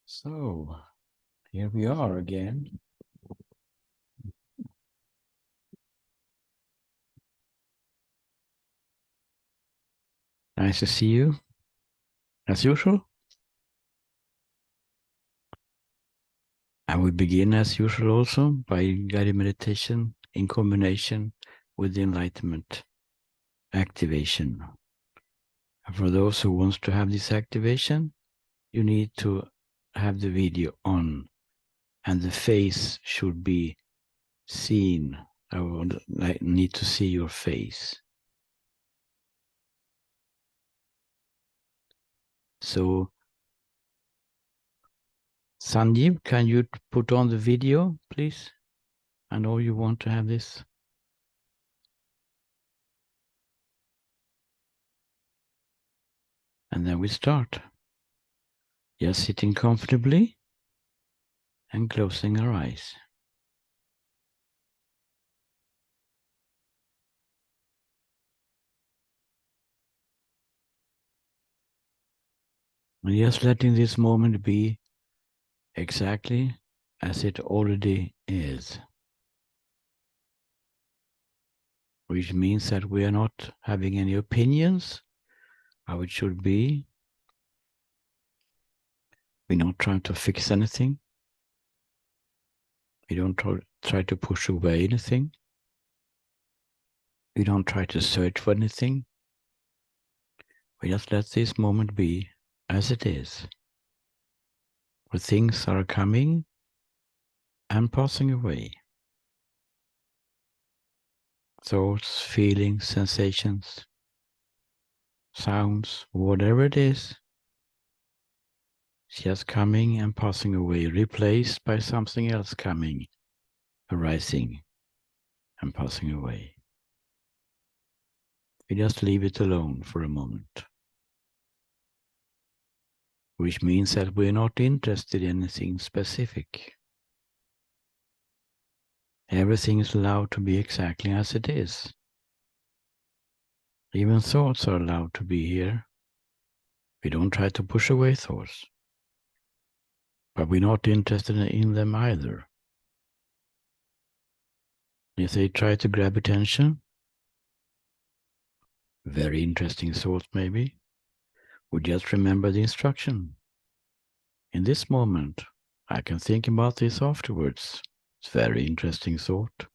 So here we are again. Nice to see you, as usual. And we begin as usual also by guided meditation in combination with the enlightenment activation. And for those who wants to have this activation, you need to have the video on and the face should be seen. I would need to see your face. So Sanjeev, can you put on the video, please? I know you want to have this. And then we start. Just sitting comfortably and closing our eyes. And just letting this moment be exactly as it already is. Which means that we are not having any opinions how it should be. We're not trying to fix anything. We don't try to push away anything. We don't try to search for anything. We just let this moment be as it is. Where things are coming and passing away. Thoughts, feelings, sensations, sounds, whatever it is, it's just coming and passing away, replaced by something else coming, arising and passing away. We just leave it alone for a moment. Which means that we're not interested in anything specific. Everything is allowed to be exactly as it is. Even thoughts are allowed to be here. We don't try to push away thoughts. But we're not interested in them either. If they try to grab attention, very interesting thoughts maybe, we just remember the instruction. In this moment, I can think about this afterwards. It's very interesting thought.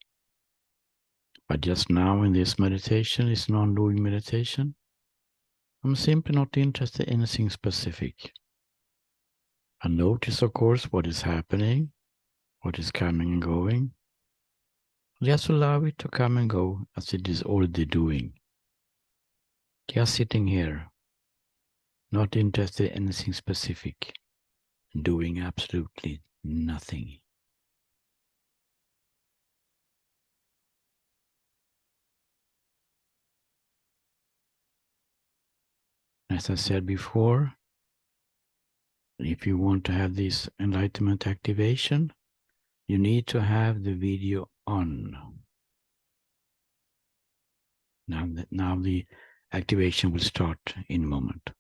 But just now in this meditation, it's non-doing meditation. I'm simply not interested in anything specific. I notice, of course, what is happening, what is coming and going. Just allow it to come and go as it is already doing. Just sitting here, not interested in anything specific, doing absolutely nothing. As I said before, if you want to have this enlightenment activation, you need to have the video on. Now the activation will start in a moment.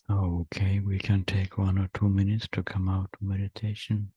Okay, we can take 1 or 2 minutes to come out of meditation.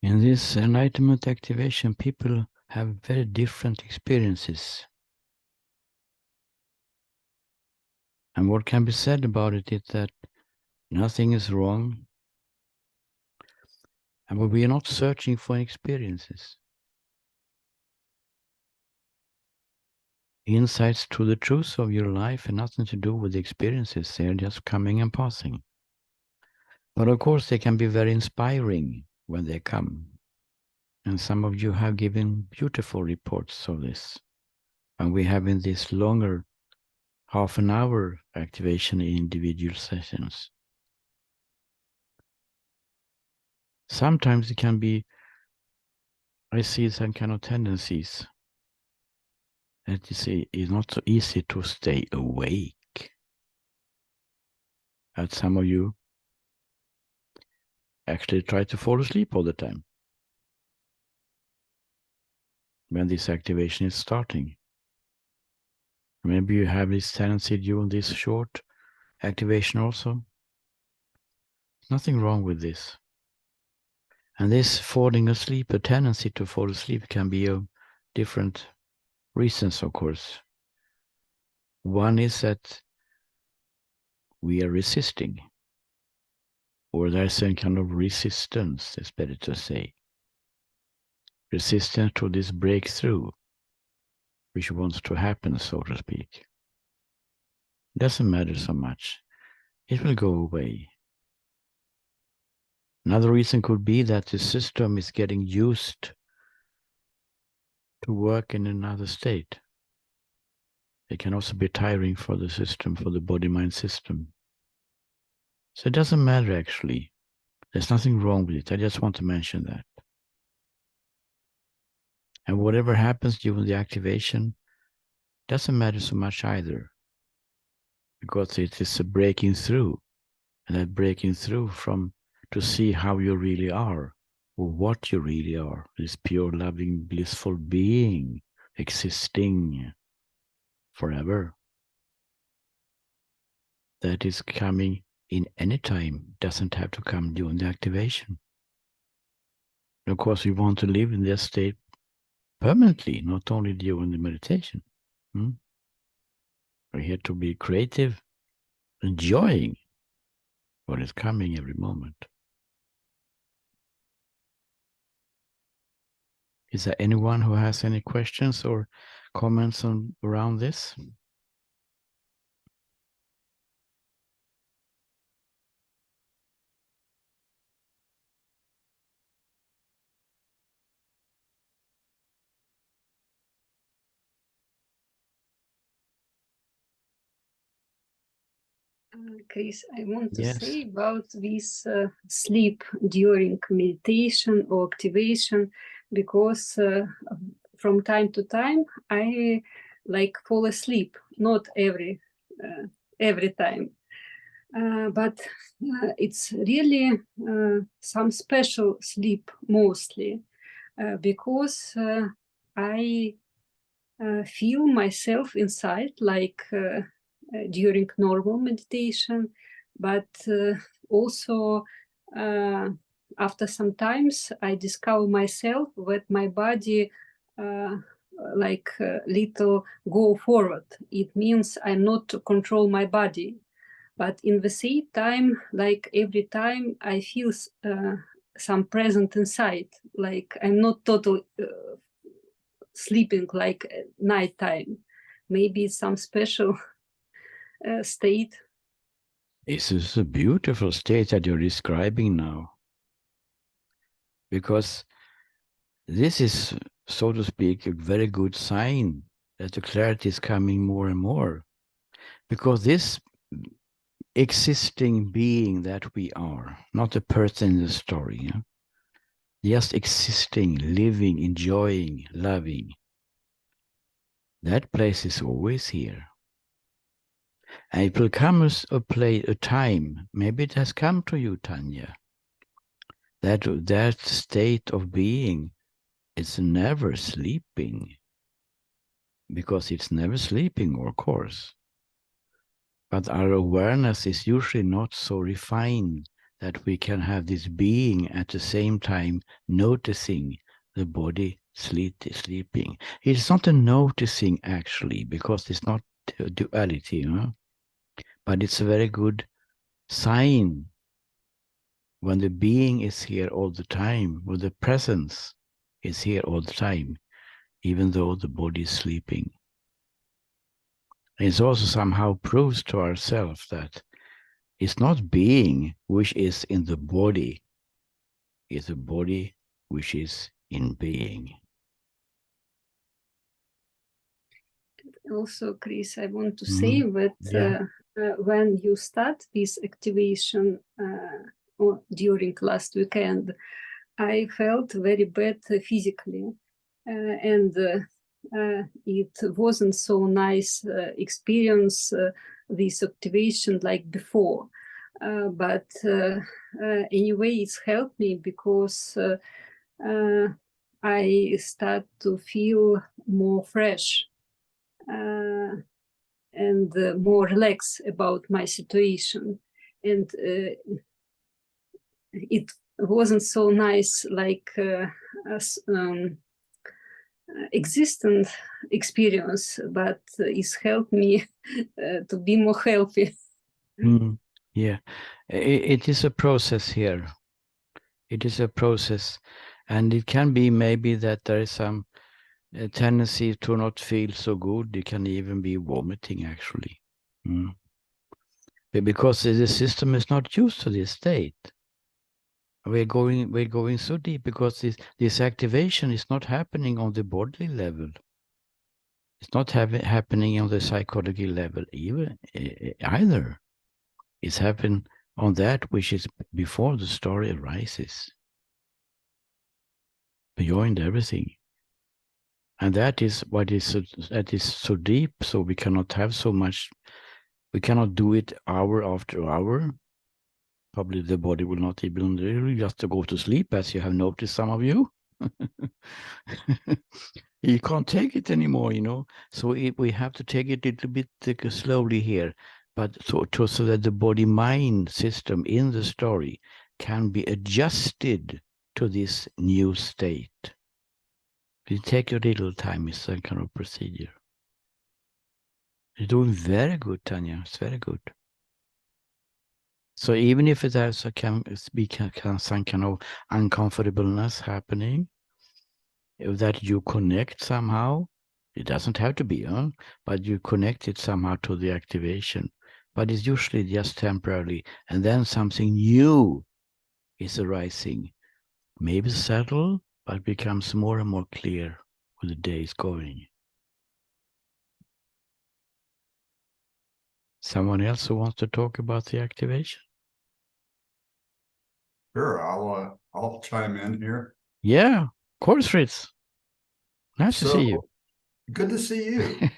In this enlightenment activation, people have very different experiences. And what can be said about it is that nothing is wrong, and we are not searching for experiences. Insights to the truth of your life have nothing to do with the experiences, they are just coming and passing. But of course, they can be very inspiring when they come. And some of you have given beautiful reports of this. And we have in this longer half an hour activation in individual sessions. Sometimes it can be, I see some kind of tendencies that you see it's not so easy to stay awake. That some of you actually try to fall asleep all the time when this activation is starting. Maybe you have this tendency during this short activation also. Nothing wrong with this. And this falling asleep, a tendency to fall asleep, can be of different reasons, of course. One is that we are resisting, or there's some kind of resistance, it's better to say. Resistance to this breakthrough, which wants to happen, so to speak. Doesn't matter so much. It will go away. Another reason could be that the system is getting used to work in another state. It can also be tiring for the system, for the body-mind system. So it doesn't matter actually. There's nothing wrong with it. I just want to mention that. And whatever happens during the activation doesn't matter so much either, because it is a breaking through, and that breaking through from to see how you really are, or what you really are, this pure, loving, blissful being existing forever. That is coming in any time, doesn't have to come during the activation. Of course, we want to live in this state permanently, not only during the meditation. We're here to be creative, enjoying what is coming every moment. Is there anyone who has any questions or comments on around this? Chris, I want to Yes. say about this sleep during meditation or activation, because from time to time I like fall asleep, not every time, but it's really some special sleep mostly, because I feel myself inside like during normal meditation, but also after some times I discover myself that my body like little go forward. It means I'm not to control my body, but in the same time, like every time I feel some present inside. Like I'm not totally sleeping like at nighttime. Maybe it's some special state. This is a beautiful state that you're describing now. Because this is, so to speak, a very good sign that the clarity is coming more and more. Because this existing being that we are, not a person in the story, yeah? Just existing, living, enjoying, loving, that place is always here. And it will come a time, maybe it has come to you, Tanya, that state of being is never sleeping, because it's never sleeping, of course. But our awareness is usually not so refined that we can have this being at the same time noticing the body sleeping. It's not a noticing actually, because it's not duality, you know? But it's a very good sign when the being is here all the time, when the presence is here all the time, even though the body is sleeping. It also somehow proves to ourselves that it's not being which is in the body, it's the body which is in being. Also, Chris, I want to say that Yeah. when you start this activation or during last weekend, I felt very bad physically, and it wasn't so nice experience this activation like before. But anyway, it's helped me because I start to feel more fresh and more relaxed about my situation. And it wasn't so nice like existent experience, but it's helped me to be more healthy. Yeah, it is a process here. It is a process, and it can be maybe that there is some tendency to not feel so good. It can even be vomiting actually. But because the system is not used to this state. We're going so deep because this activation is not happening on the bodily level. It's not happening on the psychology level either. It's happening on that which is before the story arises, beyond everything. And that is what is that is so deep, so we cannot have so much, we cannot do it hour after hour. Probably the body will not even really just to go to sleep, as you have noticed, some of you. You can't take it anymore, you know. So we have to take it a little bit slowly here, but so that the body-mind system in the story can be adjusted to this new state. You take your little time. It's some kind of procedure. You're doing very good, Tanya. It's very good. So even if it has some kind of uncomfortableness happening, that you connect somehow, it doesn't have to be, but you connect it somehow to the activation. But it's usually just temporarily, and then something new is arising. Maybe subtle, but becomes more and more clear with the days going. Someone else who wants to talk about the activation? Sure, I'll chime in here. Yeah, of course, Fritz. Nice to see you. Good to see you.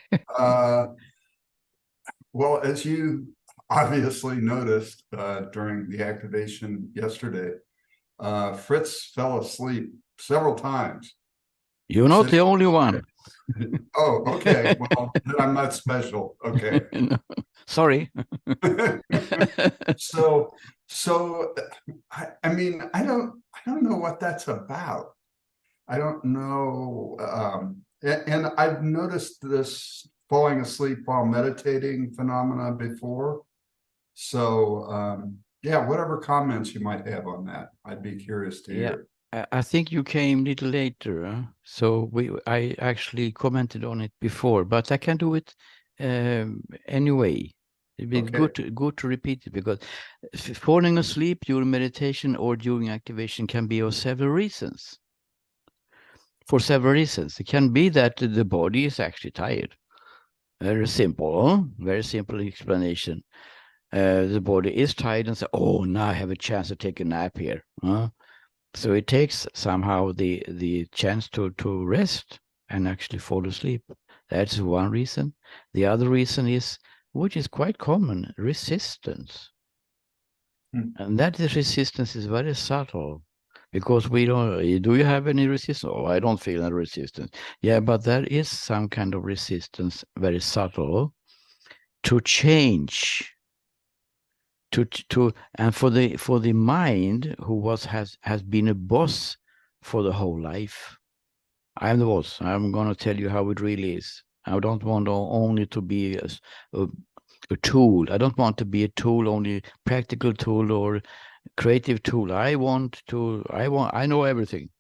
Well, as you obviously noticed during the activation yesterday, Fritz fell asleep several times. You're not the only one. Oh, okay. Well, then I'm not special. Okay. No, sorry. So I mean, I don't know what that's about. I don't know. And I've noticed this falling asleep while meditating phenomena before. So Yeah, whatever comments you might have on that, I'd be curious to Yeah. hear. I think you came a little later, so I actually commented on it before, but I can do it anyway. It'd be Okay. good to repeat it, because falling asleep during meditation or during activation can be of several reasons. For several reasons, it can be that the body is actually tired. Very simple explanation. The body is tired and say, "Oh, now I have a chance to take a nap here." So it takes somehow the chance to rest and actually fall asleep. That's one reason. The other reason is, which is quite common, resistance. And that resistance is very subtle, because we don't, do you have any resistance? Oh, I don't feel any resistance. Yeah, but there is some kind of resistance, very subtle, to change. And for the mind, who has been a boss for the whole life. I'm the boss. I'm going to tell you how it really is. I don't want only to be a tool. I don't want to be a tool, only practical tool or creative tool. I know everything.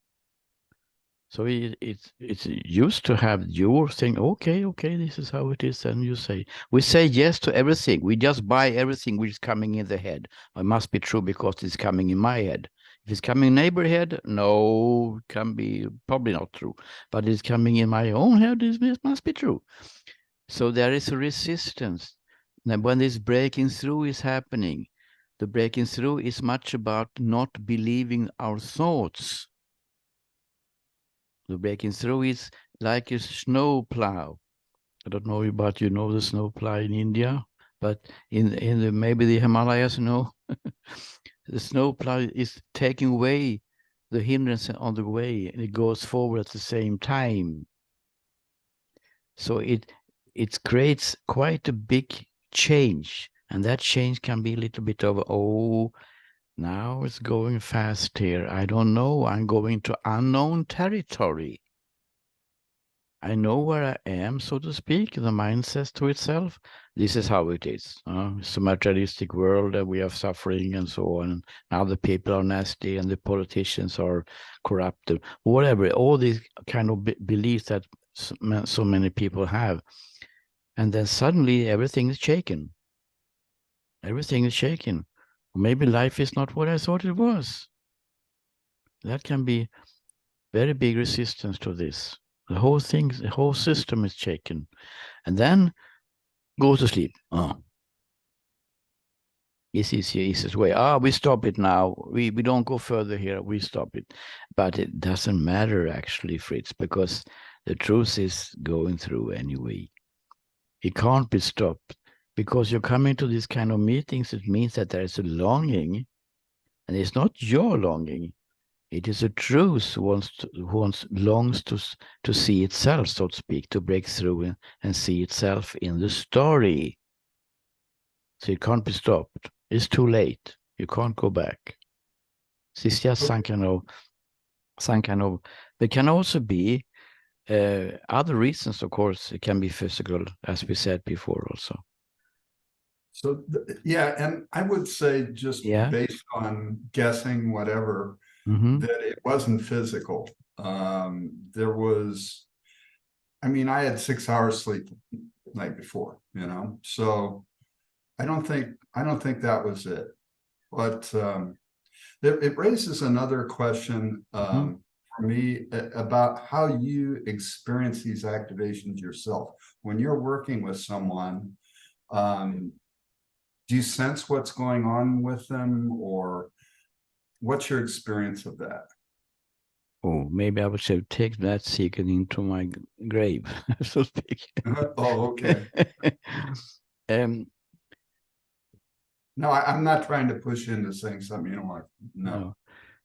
So it's used to have your thing. Okay, this is how it is. And you say, we say yes to everything. We just buy everything which is coming in the head. It must be true because it's coming in my head. If it's coming in neighbor head, no, it can be probably not true. But it's coming in my own head, this must be true. So there is a resistance. Now, when this breaking through is happening, the breaking through is much about not believing our thoughts. The breaking through is like a snow plow. I don't know about the snow plow in India, but in the maybe the Himalayas, the snow plow is taking away the hindrance on the way, and it goes forward at the same time. So it creates quite a big change, and that change can be a little bit of, oh, now it's going fast here. I don't know. I'm going to unknown territory. I know where I am, so to speak. The mind says to itself, this is how it is. It's a materialistic world, and we are suffering and so on. Now the people are nasty and the politicians are corrupt. Whatever, all these kind of beliefs that so many people have. And then suddenly everything is shaken. Everything is shaken. Maybe life is not what I thought it was. That can be very big resistance to this. The whole system is shaken. And then go to sleep. This is the easiest way. We stop it now. We don't go further here. We stop it. But it doesn't matter actually, Fritz, because the truth is going through anyway. It can't be stopped, because you're coming to these kind of meetings. It means that there is a longing, and it's not your longing. It is a truth who longs to see itself, so to speak, to break through and see itself in the story. So it can't be stopped. It's too late. You can't go back. It's just some kind of. There can also be other reasons, of course. It can be physical, as we said before, also. So, yeah, and I would say, just Yeah. based on guessing, whatever, that it wasn't physical. There was, I mean, I had 6 hours sleep the night before, so I don't think that was it. But it raises another question for me about how you experience these activations yourself. When you're working with someone, do you sense what's going on with them, or what's your experience of that? Oh, maybe I would say take that secret into my grave, so to speak. Oh, okay. No, I'm not trying to push into saying something you don't like. No.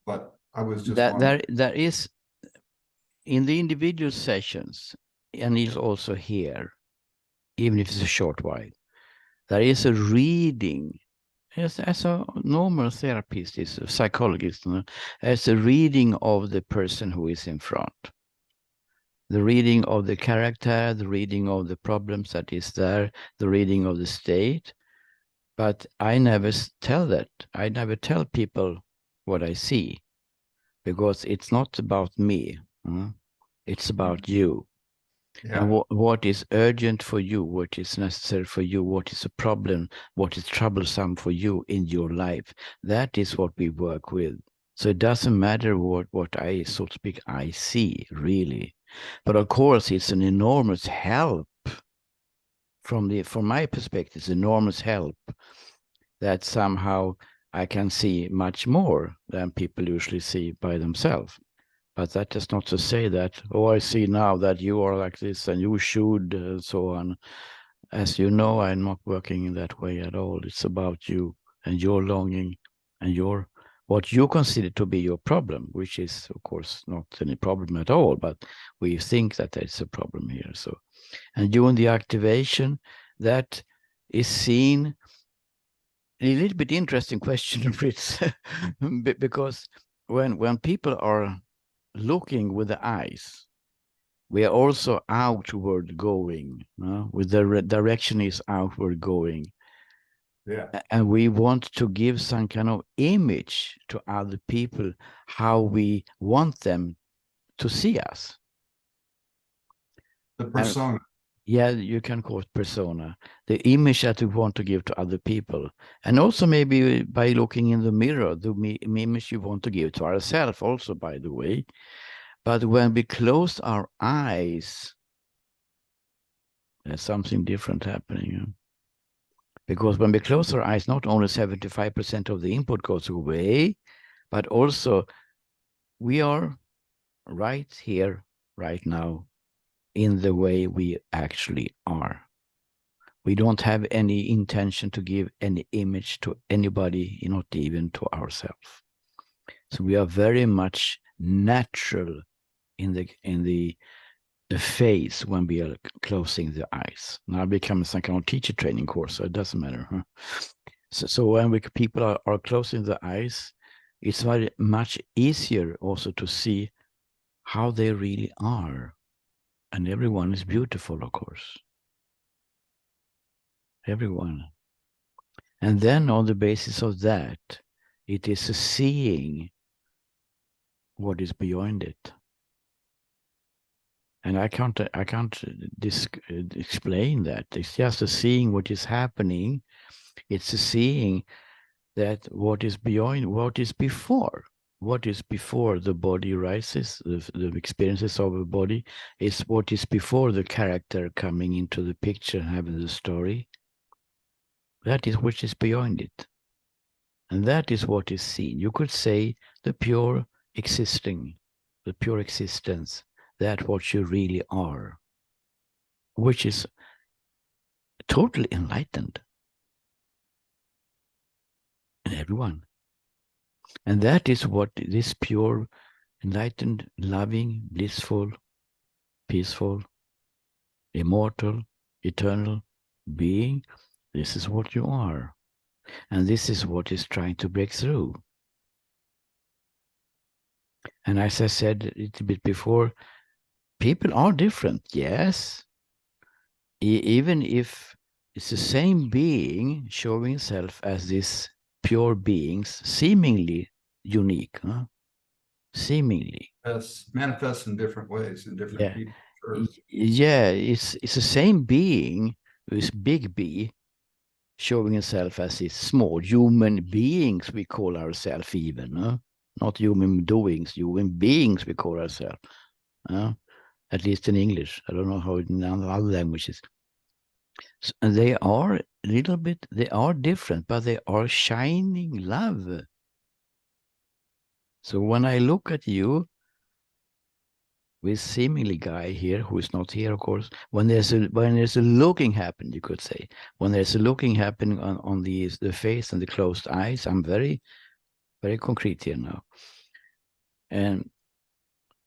But I was just wondering. There is, in the individual sessions, and it's also here, even if it's a short while, there is a reading. As a normal therapist, is a psychologist, as a reading of the person who is in front. The reading of the character, the reading of the problems that is there, the reading of the state. But I never tell that. I never tell people what I see, because it's not about me. It's about you. Yeah. And what is urgent for you, what is necessary for you, what is a problem, what is troublesome for you in your life. That is what we work with. So it doesn't matter what I, so to speak, I see, really. But of course, it's an enormous help from my perspective, it's enormous help that somehow I can see much more than people usually see by themselves. But that is not to say that, oh, I see now that you are like this and you should, so on. As you know, I'm not working in that way at all. It's about you and your longing and what you consider to be your problem, which is, of course, not any problem at all, but we think that there's a problem here. So, and during the activation, that is seen. A little bit interesting question, Fritz, because when people are looking with the eyes, we are also outward going, with the direction is outward going. Yeah. And we want to give some kind of image to other people, how we want them to see us. The persona. Yeah, you can call it persona, the image that we want to give to other people. And also maybe by looking in the mirror, the image you want to give to ourselves also, by the way. But when we close our eyes, there's something different happening. Because when we close our eyes, not only 75% of the input goes away, but also we are right here, right now, in the way we actually are. We don't have any intention to give any image to anybody, not even to ourselves. So we are very much natural in the phase when we are closing the eyes. Now it becomes some kind of teacher training course, so it doesn't matter. So when people are closing the eyes, it's very much easier also to see how they really are. And everyone is beautiful, of course. Everyone. And then on the basis of that, it is a seeing what is beyond it. And I can't explain that. It's just a seeing what is happening. It's a seeing that what is beyond, what is before. What is before the body rises, the experiences of a body, is what is before the character coming into the picture and having the story. That is which is beyond it. And that is what is seen. You could say the pure existing, the pure existence, that what you really are, which is totally enlightened in everyone. And that is what this pure, enlightened, loving, blissful, peaceful, immortal, eternal being, this is what you are. And this is what is trying to break through. And as I said a little bit before, people are different, yes. Even if it's the same being showing itself as this pure beings, seemingly unique, seemingly. Yes, manifests in different ways in different people. Sure. Yeah, it's the same being with big B showing itself as these small human beings, we call ourselves even, not human doings, human beings we call ourselves, at least in English. I don't know how in other languages. So, and they are a little bit, they are different, but they are shining love. So when I look at you, with seemingly guy here who is not here, of course, when there's a looking happen, you could say, when there's a looking happening on the face and the closed eyes, I'm very, very concrete here now. And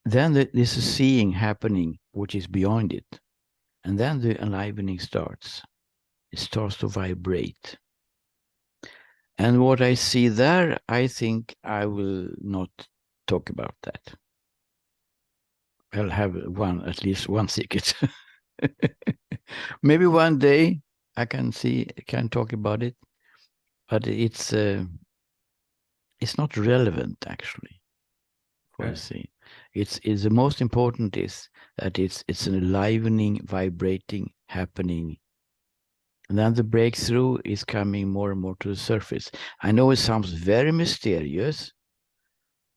then there's a seeing happening which is beyond it. And then the enlivening starts. It starts to vibrate. And what I see there, I think I will not talk about that. I'll have at least one secret. Maybe one day I can talk about it. but it's not relevant actually. Okay. You see, it's the most important is that it's an enlivening, vibrating, happening. And then the breakthrough is coming more and more to the surface. I know it sounds very mysterious.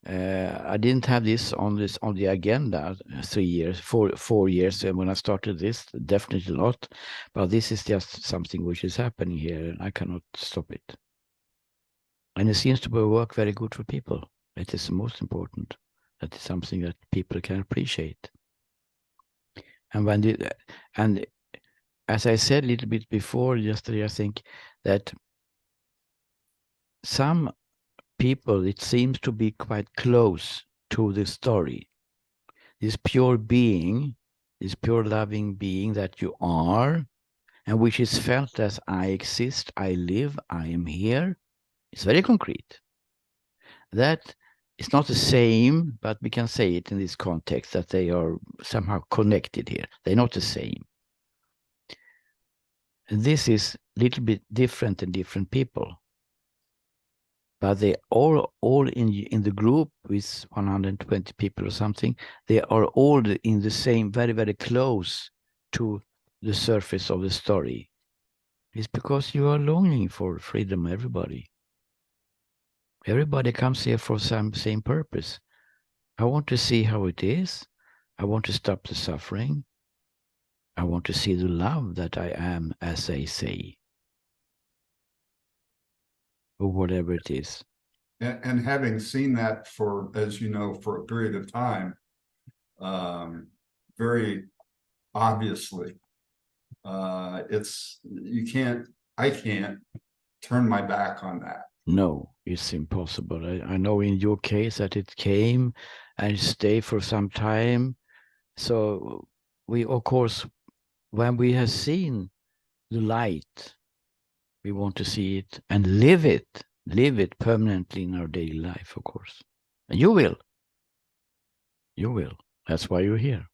I didn't have this on the agenda 3 years, 4 years when I started this, definitely not. But this is just something which is happening here, and I cannot stop it. And it seems to work very good for people. It is the most important. That is something that people can appreciate. And as I said a little bit before yesterday, I think that some people, it seems to be quite close to the story. This pure being, this pure loving being that you are, and which is felt as I exist, I live, I am here. It's very concrete. That is not the same, but we can say it in this context that they are somehow connected here. They're not the same. And this is a little bit different in different people. But they all in the group with 120 people or something, they are all in the same, very, very close to the surface of the story. It's because you are longing for freedom, everybody. Everybody comes here for some same purpose. I want to see how it is. I want to stop the suffering. I want to see the love that I am, as they say. Or whatever it is. And having seen that for, as you know, for a period of time, very obviously, I can't turn my back on that. No, it's impossible. I know in your case that it came and stayed for some time. So we, of course, when we have seen the light, we want to see it and live it permanently in our daily life, of course. And you will. You will. That's why you're here.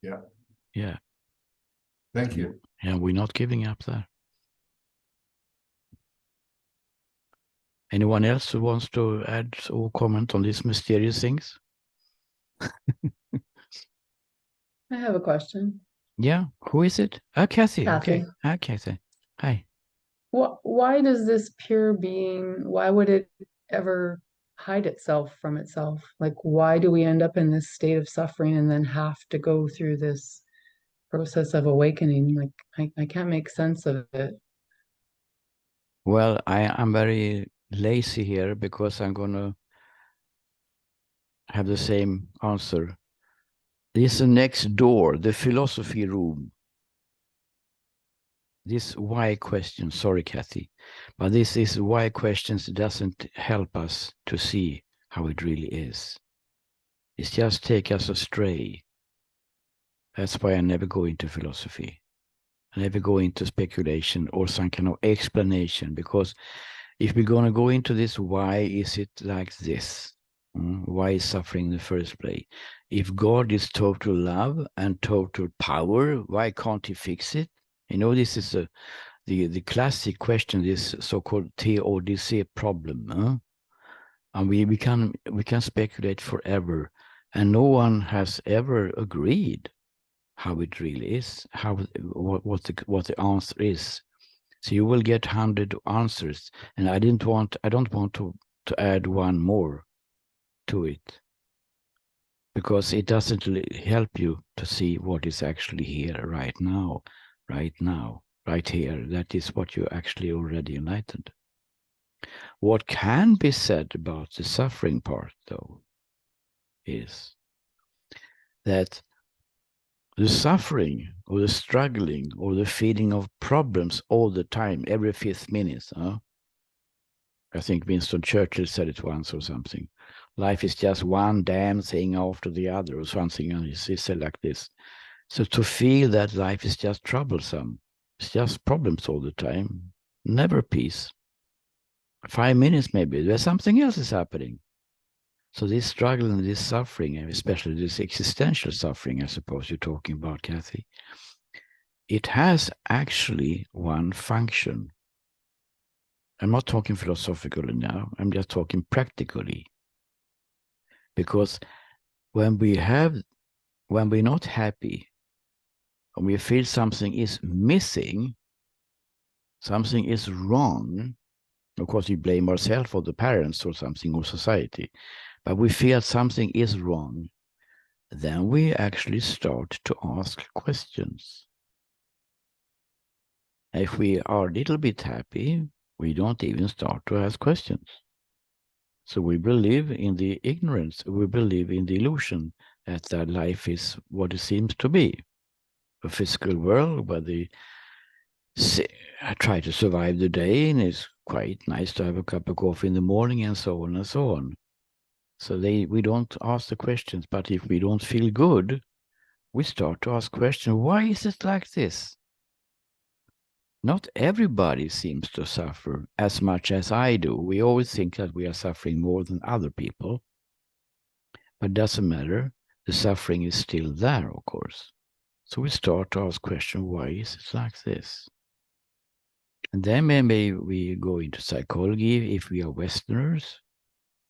Yeah. Yeah. Thank you. And we're not giving up there. Anyone else who wants to add or comment on these mysterious things? I have a question. Yeah, who is it? Kathy. Kathy. Okay. Hi, Kathy. Hi. Why does this pure being, why would it ever hide itself from itself? Like, why do we end up in this state of suffering and then have to go through this process of awakening? Like, I can't make sense of it. Well, I'm very lazy here because I'm going to have the same answer. This is next door, the philosophy room. This why question, sorry, Kathy, but this is why questions doesn't help us to see how it really is. It's just take us astray. That's why I never go into philosophy. I never go into speculation or some kind of explanation, because if we're going to go into this, why is it like this? Why is suffering in the first place? If God is total love and total power, why can't he fix it? You know, this is the classic question, this so-called theodicy problem. And we can speculate forever, and no one has ever agreed how it really is, what the answer is. So you will get 100 answers, and I don't want to add one more to it, because it doesn't help you to see what is actually here right now, right here. That is what you actually already enlightened. What can be said about the suffering part, though, is that the suffering or the struggling or the feeling of problems all the time, every 5th minute. I think Winston Churchill said it once or something. Life is just one damn thing after the other or something, and he said like this. So to feel that life is just troublesome, it's just problems all the time, never peace. 5 minutes maybe, there's something else is happening. So this struggle and this suffering, and especially this existential suffering, I suppose you're talking about, Kathy, it has actually one function, I'm not talking philosophically now, I'm just talking practically. Because when we're not happy, when we feel something is missing, something is wrong, of course we blame ourselves or the parents or something or society, but we feel something is wrong, then we actually start to ask questions. If we are a little bit happy, we don't even start to ask questions. So we believe in the ignorance, we believe in the illusion that life is what it seems to be. A physical world where I try to survive the day, and it's quite nice to have a cup of coffee in the morning and so on and so on. So we don't ask the questions, but if we don't feel good, we start to ask questions. Why is it like this? Not everybody seems to suffer as much as I do. We always think that we are suffering more than other people, but it doesn't matter. The suffering is still there, of course. So we start to ask questions, why is it like this? And then maybe we go into psychology if we are Westerners.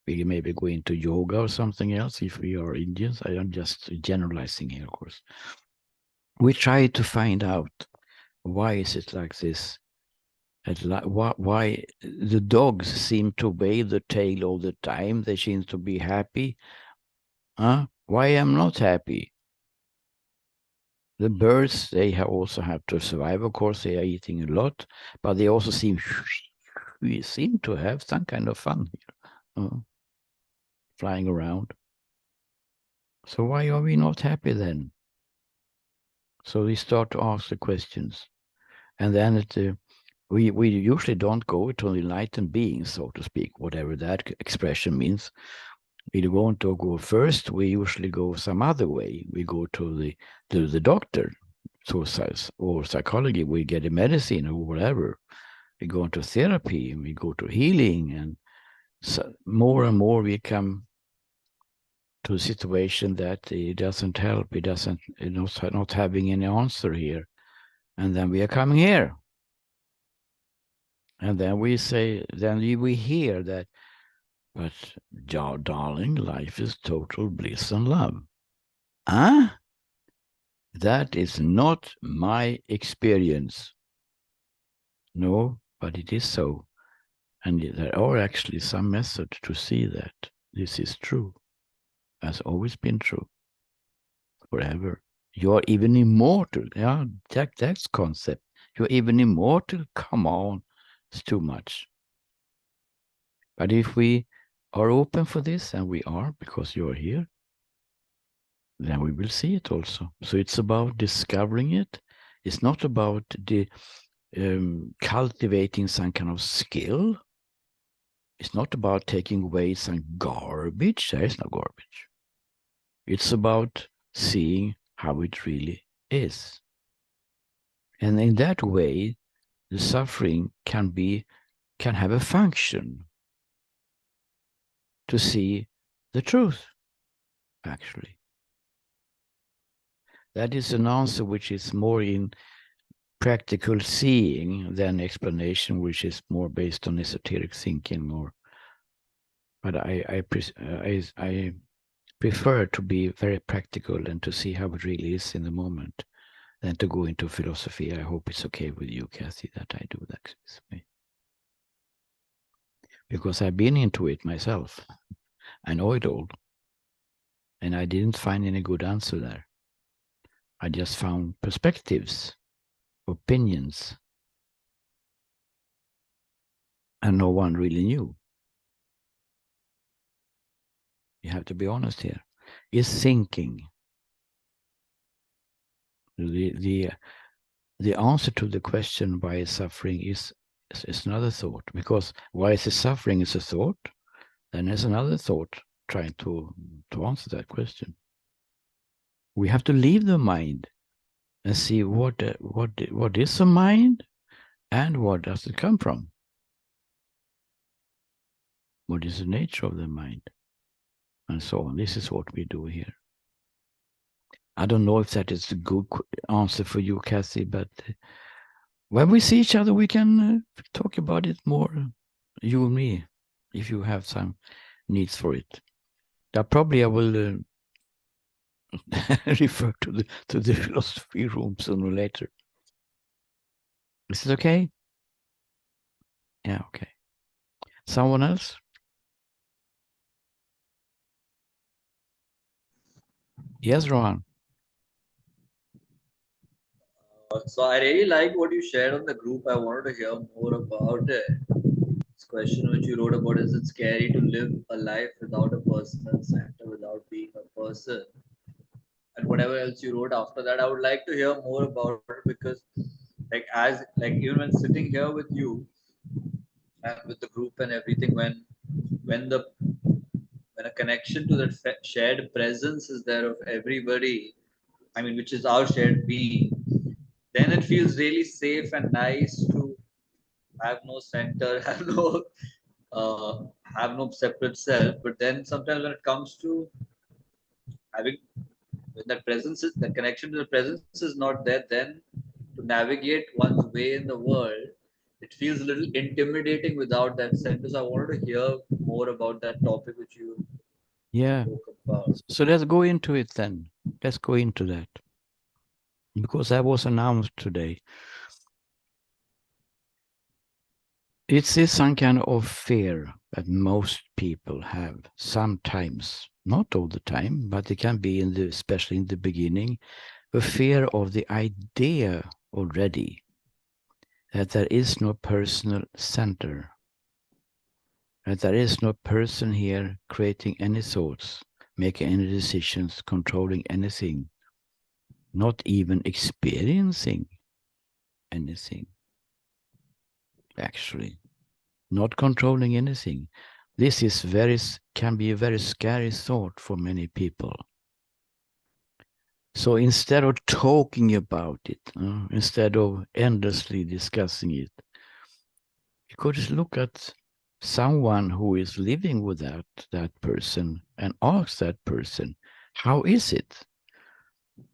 We maybe go into yoga or something else if we are Indians. I am just generalizing here, of course. We try to find out, why is it like this? Why the dogs seem to wave the tail all the time? They seem to be happy. Huh? Why am I not happy? The birds, they also have to survive. Of course, they are eating a lot, but they also seem to have some kind of fun here, flying around. So why are we not happy then? So we start to ask the questions, and then we usually don't go to enlightened beings, so to speak, whatever that expression means. We don't want to go first. We usually go some other way. We go to the doctor, or psychology. We get a medicine or whatever. We go into therapy, and we go to healing, and so more and more we come to a situation that it doesn't help. It doesn't, not having any answer here, and then we are coming here. And then we say, then we hear that, but darling, life is total bliss and love. Huh? That is not my experience. No, but it is so. And there are actually some methods to see that this is true. Has always been true. Forever. You are even immortal. Yeah, that's concept. You're even immortal. Come on. It's too much. But if we are open for this, and we are, because you are here, then we will see it also. So it's about discovering it. It's not about cultivating some kind of skill. It's not about taking away some garbage. There is no garbage. It's about seeing how it really is. And in that way, the suffering can have a function to see the truth, actually. That is an answer which is more in practical seeing than explanation, which is more based on esoteric thinking. But I prefer to be very practical and to see how it really is in the moment than to go into philosophy. I hope it's okay with you, Kathy, that I do that this way. Because I've been into it myself. I know it all. And I didn't find any good answer there. I just found perspectives, opinions. And no one really knew. You have to be honest here. Is thinking. The answer to the question why is suffering is another thought. Because why is it suffering is a thought, then there's another thought trying to answer that question. We have to leave the mind and see what is the mind and what does it come from. What is the nature of the mind? And so on. This is what we do here. I don't know if that is a good answer for you, Kathy, but when we see each other, we can talk about it more you and me, if you have some needs for it. Now, probably I will refer to the philosophy room sooner or later. Is it okay? Yeah, okay. Someone else? Yes, Rohan. So I really like what you shared on the group. I wanted to hear more about it. This question which you wrote about, is it scary to live a life without a personal center, without being a person? And whatever else you wrote after that, I would like to hear more about it, because like even when sitting here with you and with the group and everything, when the when a connection to that shared presence is there of everybody, I mean, which is our shared being, then it feels really safe and nice to have no center, uh, have no separate self. But then sometimes when it comes to having, when that presence is, the connection to the presence is not there, then to navigate one's way in the world, it feels a little intimidating without that center. So I wanted to hear more about that topic which you Yeah. spoke about. So let's go into it then. Let's go into that. Because that was announced today. It is some kind of fear that most people have sometimes, not all the time, but it can be especially in the beginning, a fear of the idea already that there is no personal center, that there is no person here creating any thoughts, making any decisions, controlling anything, not even experiencing anything, actually, not controlling anything. This can be a very scary thought for many people. So instead of talking about it, instead of endlessly discussing it, you could just look at someone who is living with that person and ask that person, how is it?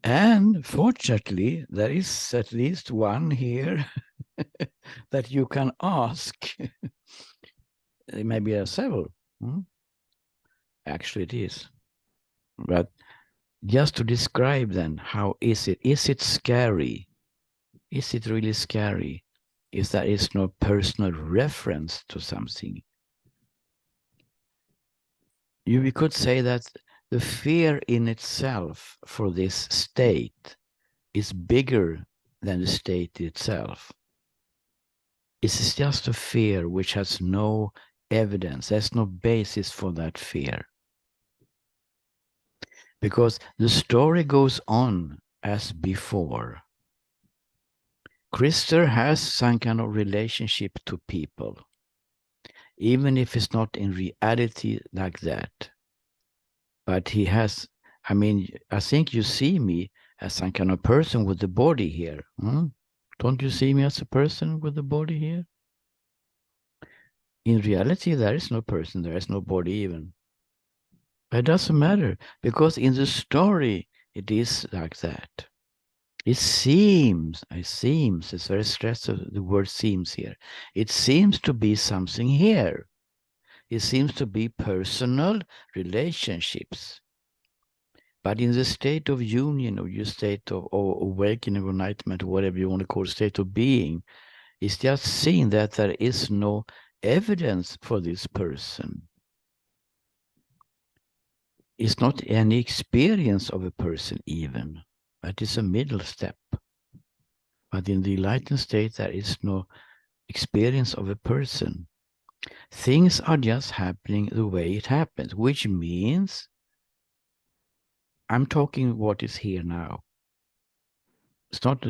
And fortunately, there is at least one here that you can ask. Maybe there are several. Actually, it is. But just to describe then, how is it? Is it scary? Is it really scary if there is no personal reference to something? We could say that the fear in itself for this state is bigger than the state itself. It's just a fear which has no evidence. There's no basis for that fear. Because the story goes on as before. Krister has some kind of relationship to people, even if it's not in reality like that. But he has, I mean, I think you see me as some kind of person with the body here. Don't you see me as a person with the body here? In reality, there is no person, there is no body even. But it doesn't matter, because in the story, it is like that. It seems, it's very stressed of the word seems here. It seems to be something here. It seems to be personal relationships. But in the state of union, or your state of or awakening, or enlightenment, or whatever you want to call it, state of being, it's just seeing that there is no evidence for this person. It's not any experience of a person even, but it's a middle step. But in the enlightened state, there is no experience of a person. Things are just happening the way it happens, which means I'm talking what is here now. It's not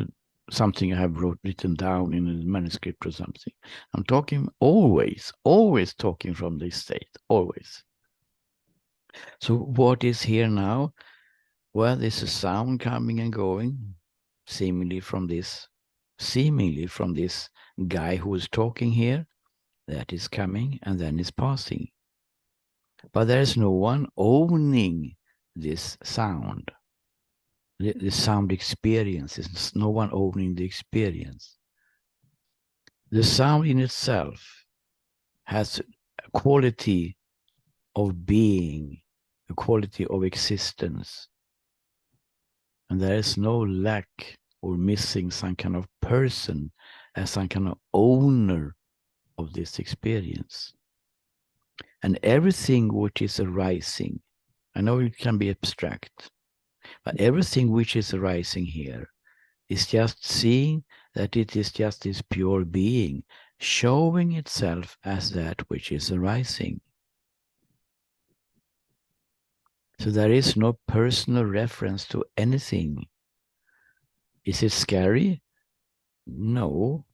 something I have written down in a manuscript or something. I'm talking always talking from this state, always. So what is here now? Well, there's a sound coming and going, seemingly from this guy who is talking here, that is coming and then is passing. But there is no one owning this sound. The sound experience is no one owning the experience. The sound in itself has a quality of being, a quality of existence. And there is no lack or missing some kind of person as some kind of owner of this experience. And everything which is arising, I know it can be abstract, but everything which is arising here is just seeing that it is just this pure being, showing itself as that which is arising. So there is no personal reference to anything. Is it scary? No.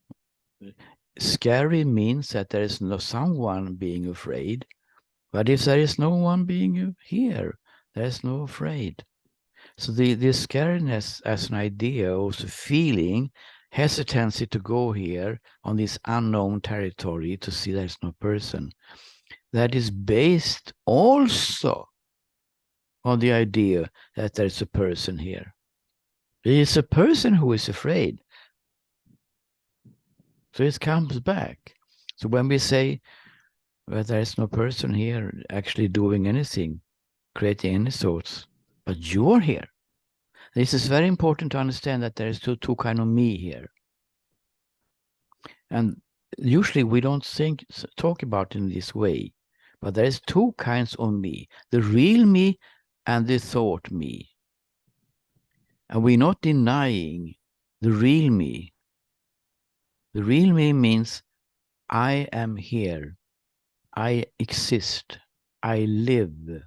Scary means that there is no someone being afraid, but if there is no one being here, there is no afraid. So the scariness as an idea, also feeling, has a tendency to go here on this unknown territory to see there's no person. That is based also on the idea that there's a person here. It is a person who is afraid. So it comes back. So when we say that there is no person here actually doing anything, creating any thoughts, but you're here. This is very important to understand that there is two kind of me here. And usually we don't talk about it in this way, but there is two kinds of me, the real me and the thought me. And we're not denying the real me. The real me means I am here, I exist, I live,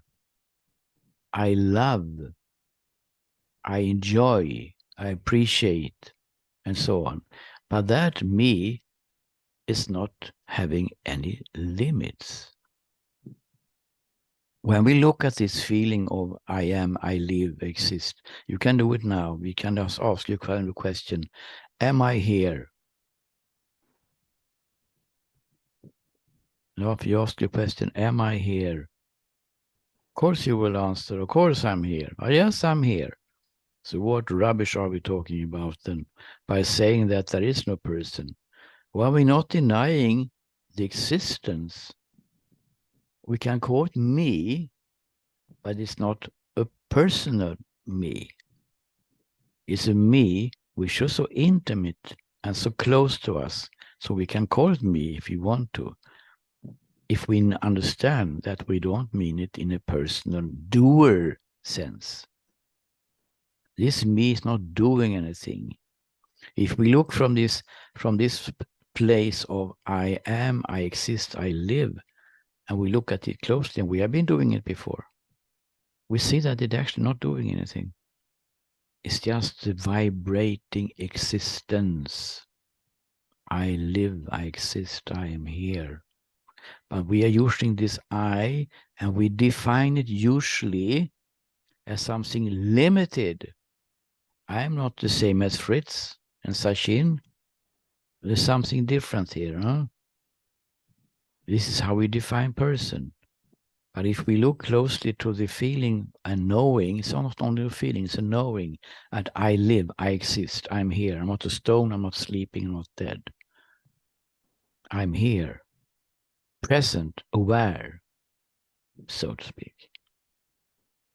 I love, I enjoy, I appreciate, and so on. But that me is not having any limits. When we look at this feeling of I am, I live, exist, you can do it now. You can just ask your question, am I here? Now, if you ask your question, am I here? Of course you will answer, of course I'm here. Oh, yes, I'm here. So what rubbish are we talking about then by saying that there is no person? Well, we're not denying the existence. We can call it me, but it's not a personal me. It's a me which is so intimate and so close to us, so we can call it me if we want to. If we understand that we don't mean it in a personal doer sense. This me is not doing anything. If we look from this place of I am, I exist, I live, and we look at it closely, and we have been doing it before, we see that it's actually not doing anything. It's just the vibrating existence. I live, I exist, I am here. But we are using this I, and we define it usually as something limited. I am not the same as Fritz and Sachin. There's something different here, huh? This is how we define person. But if we look closely to the feeling and knowing, it's not only a feeling, it's a knowing that I live, I exist, I'm here. I'm not a stone, I'm not sleeping, I'm not dead. I'm here, present, aware, so to speak.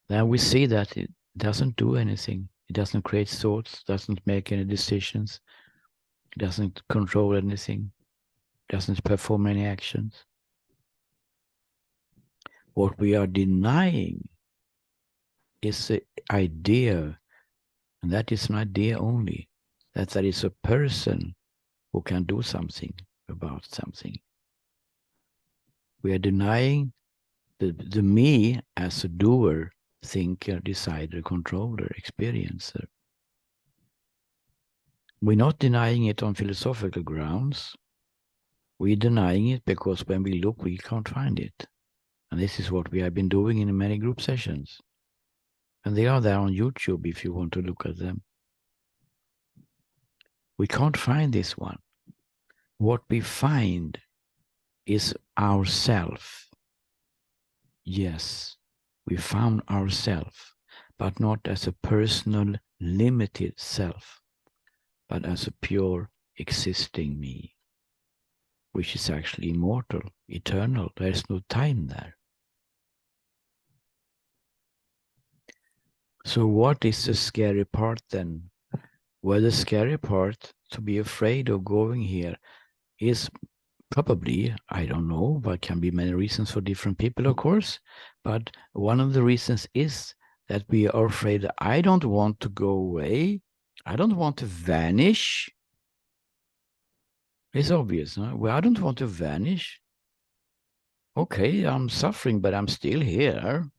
Then we see that it doesn't do anything. It doesn't create thoughts, doesn't make any decisions, it doesn't control anything, doesn't perform any actions. What we are denying is the idea, and that is an idea only, that there is a person who can do something about something. We are denying the me as a doer, thinker, decider, controller, experiencer. We're not denying it on philosophical grounds. We're denying it because when we look, we can't find it. And this is what we have been doing in many group sessions. And they are there on YouTube if you want to look at them. We can't find this one. What we find is ourself. Yes, we found ourself, but not as a personal, limited self, but as a pure existing me. which is actually immortal, eternal. There's no time there. So what is the scary part then? Well, the scary part, to be afraid of going here, is probably, I don't know, but can be many reasons for different people, of course. But one of the reasons is that we are afraid that I don't want to go away. I don't want to vanish. It's obvious, no? Well, I don't want to vanish. Okay, I'm suffering, but I'm still here.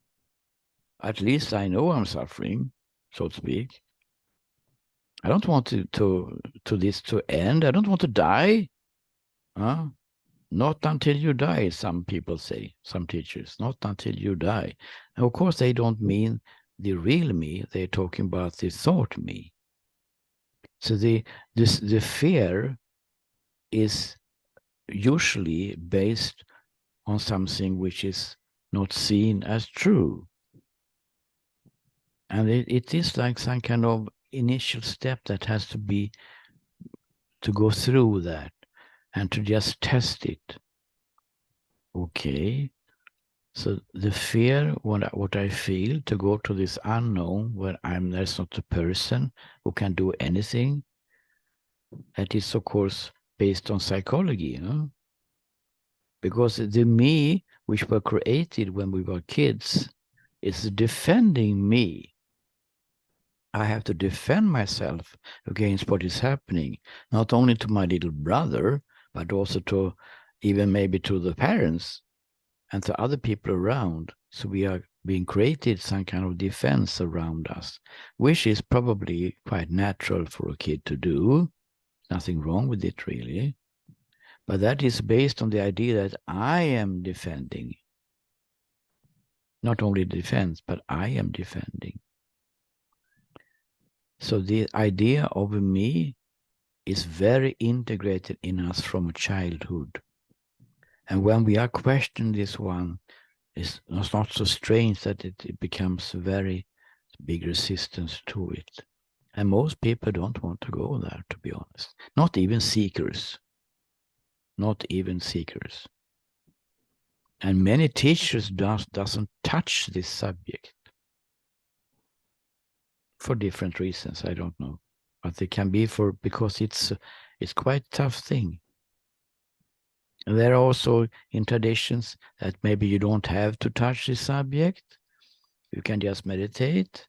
At least I know I'm suffering, so to speak. I don't want this to end. I don't want to die. Huh? Not until you die, some people say, some teachers. Not until you die. And of course, they don't mean the real me. They're talking about the thought me. So the fear is usually based on something which is not seen as true. And it is like some kind of initial step that has to be, to go through that and to just test it. Okay, so the fear, what I feel to go to this unknown where there's not a person who can do anything, that is of course based on psychology, huh? Because the me which were created when we were kids is defending me. I have to defend myself against what is happening, not only to my little brother, but also to even maybe to the parents and to other people around. So we are being created some kind of defense around us, which is probably quite natural for a kid to do. Nothing wrong with it, really. But that is based on the idea that I am defending. Not only defense, but I am defending. So the idea of me is very integrated in us from childhood. And when we are questioning this one, it's not so strange that it becomes very big resistance to it. And most people don't want to go there, to be honest. Not even seekers. Not even seekers. And many teachers doesn't touch this subject. For different reasons, I don't know. But it can be because it's quite a tough thing. And there are also in traditions that maybe you don't have to touch the subject. You can just meditate.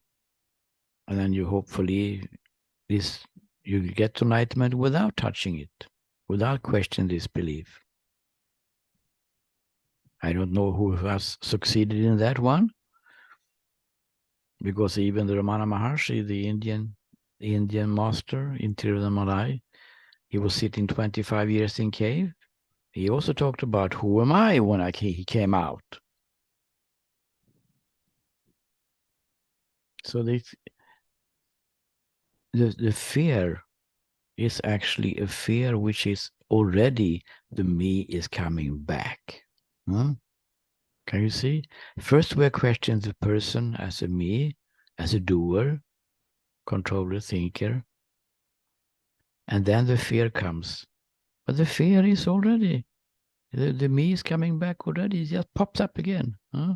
And then you hopefully you get to enlightenment without touching it, without questioning this belief. I don't know who has succeeded in that one. Because even the Ramana Maharshi, the Indian master in Tiruvannamalai, he was sitting 25 years in cave. He also talked about who am I when he came out. So the fear is actually a fear which is already the me is coming back. Huh? Can you see? First we're questioning the person as a me, as a doer, controller, thinker. And then the fear comes. But the fear is already, the me is coming back already. It just pops up again. Huh?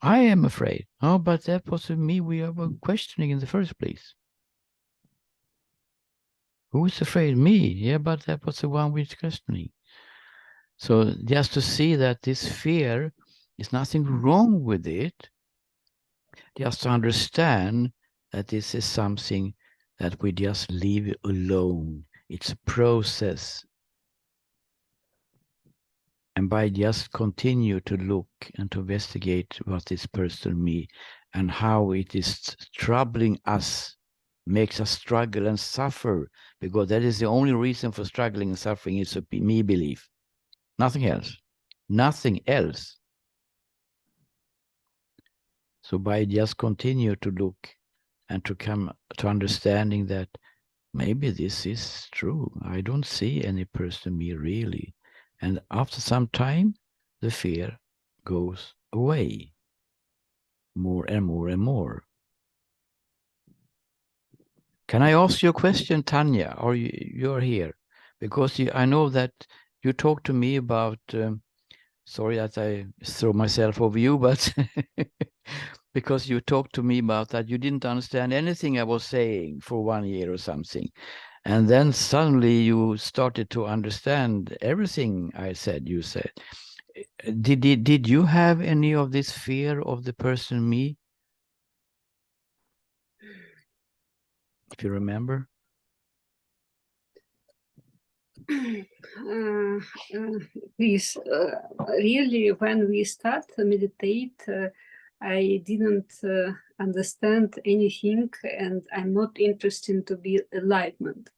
I am afraid. Oh, but that was the me we were questioning in the first place. Who is afraid? Me. Yeah, but that was the one we're questioning. So just to see that this fear is nothing wrong with it, just to understand that this is something that we just leave alone. It's a process. And by just continue to look and to investigate what this person me and how it is troubling us, makes us struggle and suffer, because that is the only reason for struggling and suffering is a me belief. Nothing else. Nothing else. So by just continue to look and to come to understanding that maybe this is true. I don't see any person me really. And after some time, the fear goes away more and more and more. Can I ask you a question, Tanya? Or you're here? because I know that you talked to me about, sorry that I throw myself over you, but because you talked to me about that you didn't understand anything I was saying for 1 year or something. And then suddenly you started to understand everything I said, you said. Did you have any of this fear of the person me? If you remember? This really, when we start to meditate, I didn't understand anything, and I'm not interested to be enlightenment.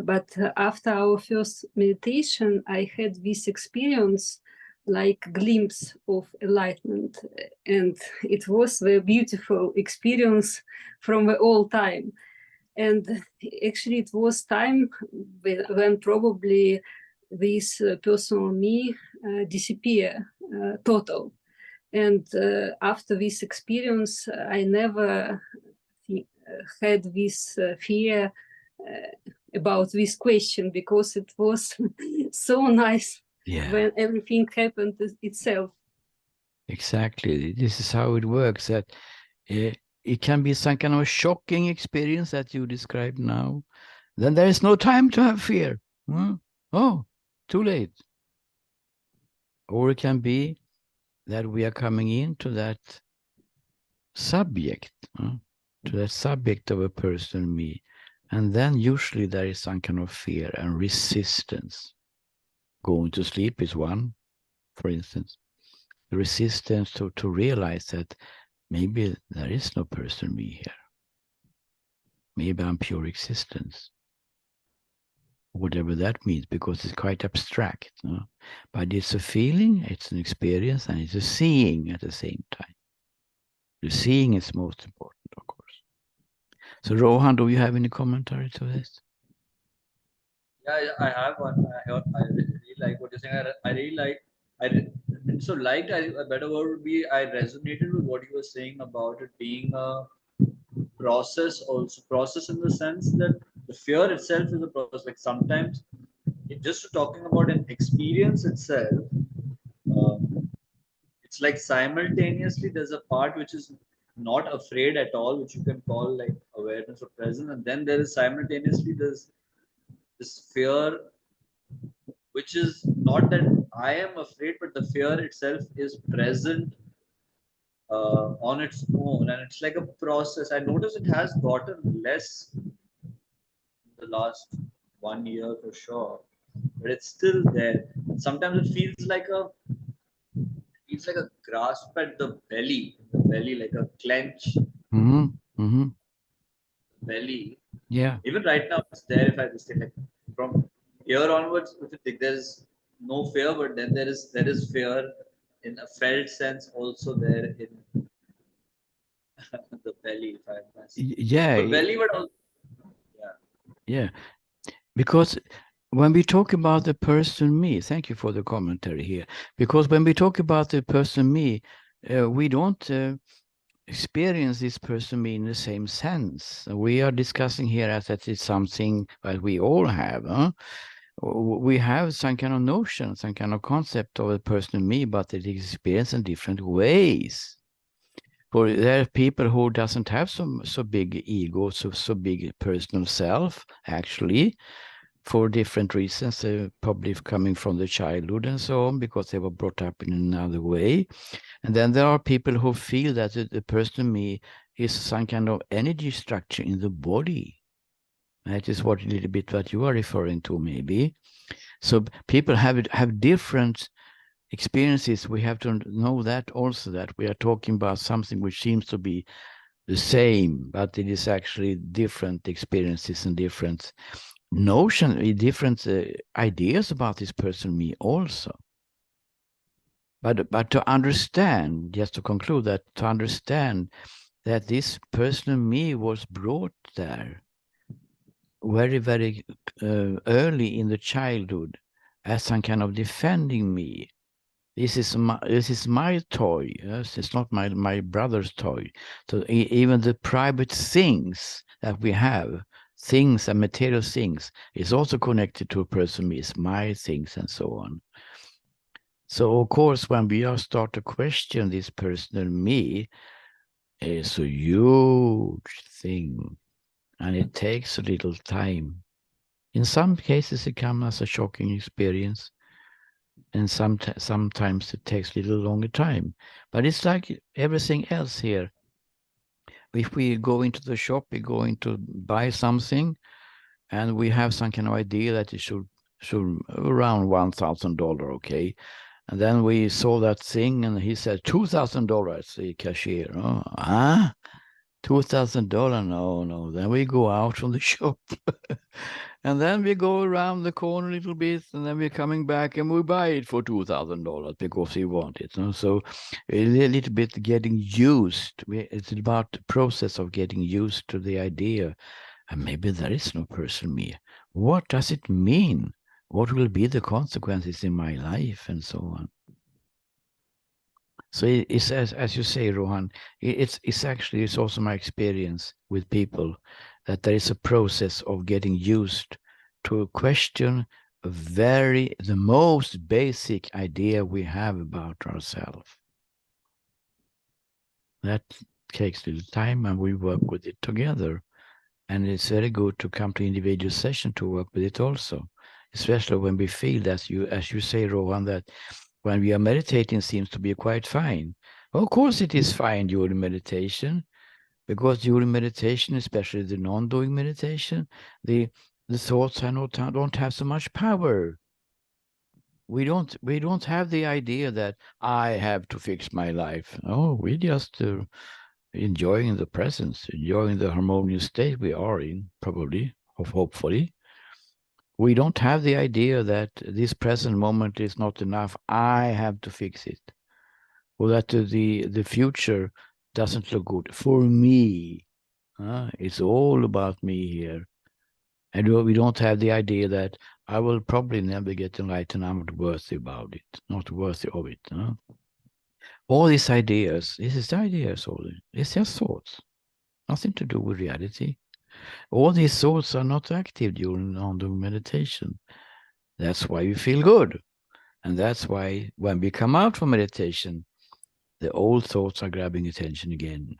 But after our first meditation, I had this experience, like glimpse of enlightenment, and it was a beautiful experience from the all time. And actually, it was time when probably this personal me disappear total. And after this experience, I never had this fear about this question, because it was so nice when everything happened itself. Exactly. This is how it works. That it can be some kind of a shocking experience that you described now. Then there is no time to have fear. Oh, too late. Or it can be that we are coming into that subject, to that subject of a person, me. And then usually there is some kind of fear and resistance. Going to sleep is one, for instance. The resistance to realize that maybe there is no person me here. Maybe I'm pure existence. Whatever that means, because it's quite abstract. But it's a feeling, it's an experience, and it's a seeing at the same time. The seeing is most important, of course. So Rohan, do you have any commentary to this? Yeah, I have one. I really like what you're saying. I really like. So liked. A better word would be I resonated with what you were saying about it being a process. Also, process in the sense that the fear itself is a process. Like sometimes, just talking about an experience itself, it's like simultaneously there's a part which is not afraid at all, which you can call like awareness or presence, and then there is simultaneously this fear, which is not that I am afraid, but the fear itself is present on its own, and it's like a process. I notice it has gotten less in the last 1 year for sure, but it's still there. And sometimes it feels like a grasp at the belly, like a clench belly. Yeah. Even right now, it's there. If I just like from here onwards, if you think there's no fear, but then there is fear in a felt sense also there in the belly. If I must, Yeah. but belly, but also, yeah. Yeah. Because when we talk about the person me, thank you for the commentary here. Because when we talk about the person me, we don't experience this person me in the same sense. We are discussing here as that it's something that we all have. We have some kind of notion, some kind of concept of a person me, but it is experienced in different ways. For there are people who doesn't have so big ego, so big personal self, actually, for different reasons, probably coming from the childhood and so on, because they were brought up in another way. And then there are people who feel that the person me is some kind of energy structure in the body. That is what a little bit what you are referring to, maybe. So people have different experiences. We have to know that also, that we are talking about something which seems to be the same, but it is actually different experiences and different notion, different ideas about this person me also. But to understand, just to conclude that, to understand that this person me was brought there very, very early in the childhood as some kind of defending me. This is my toy. Yes, it's not my brother's toy. So even the private things that we have things and material things is also connected to a person, is my things and so on. So of course, when we are start to question this personal me, it's a huge thing, and it takes a little time. In some cases, it comes as a shocking experience, and sometimes it takes a little longer time. But it's like everything else here. If we go into the shop, we're going to buy something, and we have some kind of idea that it should around $1,000, okay? And then we saw that thing, and he said $2,000. The cashier, oh, huh? $2,000? No. Then we go out from the shop, and then we go around the corner a little bit, and then we're coming back, and we buy it for $2,000 because we want it. So a little bit getting used. It's about the process of getting used to the idea. And maybe there is no person me. What does it mean? What will be the consequences in my life, and so on? So it's as you say, Rohan, it's actually, it's also my experience with people that there is a process of getting used to question the most basic idea we have about ourselves. That takes a little time, and we work with it together. And it's very good to come to individual session to work with it also, especially when we feel that as you say, Rohan, that when we are meditating seems to be quite fine. Of course it is fine during meditation, because during meditation, especially the non-doing meditation, the thoughts don't have so much power. We don't have the idea that I have to fix my life. Oh, we just enjoying the presence, enjoying the harmonious state we are in, probably, hopefully. We don't have the idea that this present moment is not enough. I have to fix it. Or that the future doesn't look good for me. It's all about me here. And we don't have the idea that I will probably never get enlightened. I'm not worthy about it, not worthy of it. All these ideas, this is the ideas only. It's just thoughts, nothing to do with reality. All these thoughts are not active during non-doing meditation. That's why we feel good. And that's why when we come out from meditation, the old thoughts are grabbing attention again.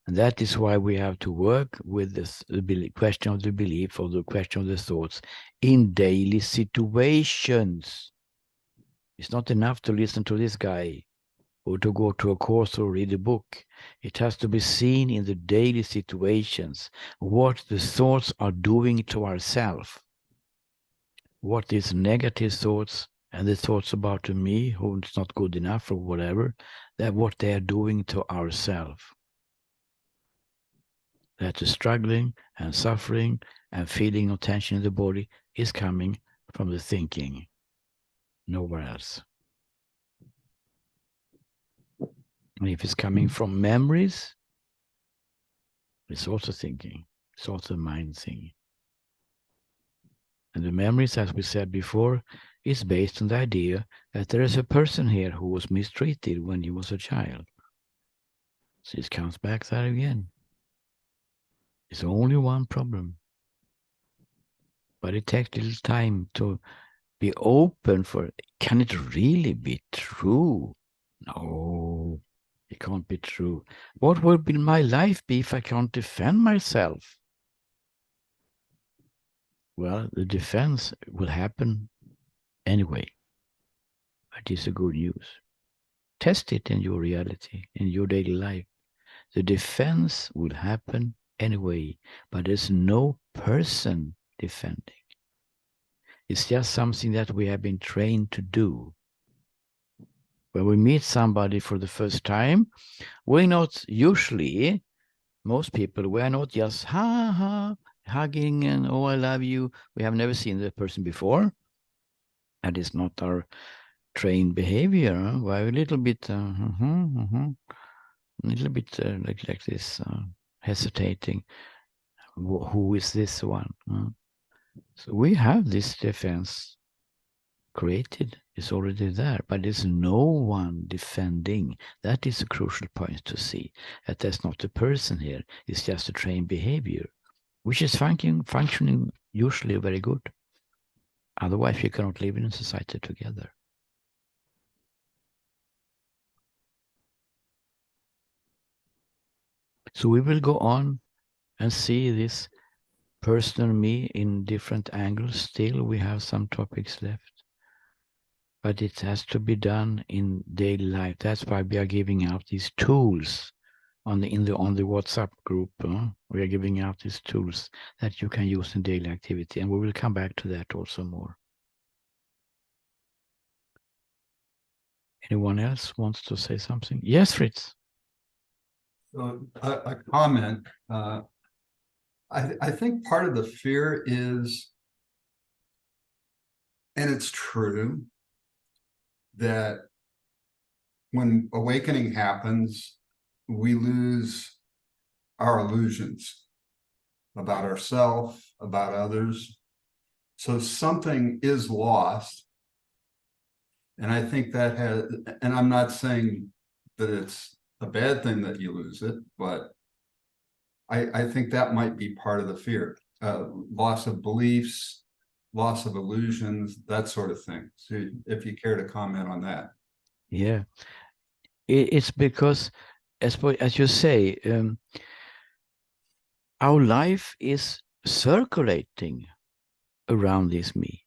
And that is why we have to work with this question of the belief, or the question of the thoughts in daily situations. It's not enough to listen to this guy or to go to a course or read a book. It has to be seen in the daily situations, what the thoughts are doing to ourselves. What is negative thoughts and the thoughts about me, who is not good enough or whatever, that what they are doing to ourselves. That the struggling and suffering and feeling of tension in the body is coming from the thinking, nowhere else. And if it's coming from memories, it's also thinking. It's also mind thing. And the memories, as we said before, is based on the idea that there is a person here who was mistreated when he was a child. So it comes back there again. It's only one problem. But it takes a little time to be open for, can it really be true? No, it can't be true. What would my life be if I can't defend myself? Well, the defense will happen anyway. But it's a good news. Test it in your reality, in your daily life. The defense will happen anyway, but there's no person defending. It's just something that we have been trained to do. When we meet somebody for the first time, we're not usually, most people, we are not just hugging and oh, I love you. We have never seen the person before. That is not our trained behavior. We're a little bit, like this, hesitating. Who is this one? So we have this defense created. It's already there, but there's no one defending. That is a crucial point to see. That there's not a person here. It's just a trained behavior. which is functioning usually very good. Otherwise, you cannot live in a society together. So we will go on and see this personal me in different angles. Still, we have some topics left, but it has to be done in daily life. That's why we are giving out these tools on the WhatsApp group. We are giving out these tools that you can use in daily activity, and we will come back to that also more. Anyone else wants to say something? Yes, Fritz. So a comment. I think part of the fear is, and it's true, that when awakening happens, we lose our illusions about ourselves, about others. So something is lost. And I think that has, and I'm not saying that it's a bad thing that you lose it, but I think that might be part of the fear. Loss of beliefs, loss of illusions, that sort of thing. So if you care to comment on that. Yeah, it's because, as you say, our life is circulating around this me.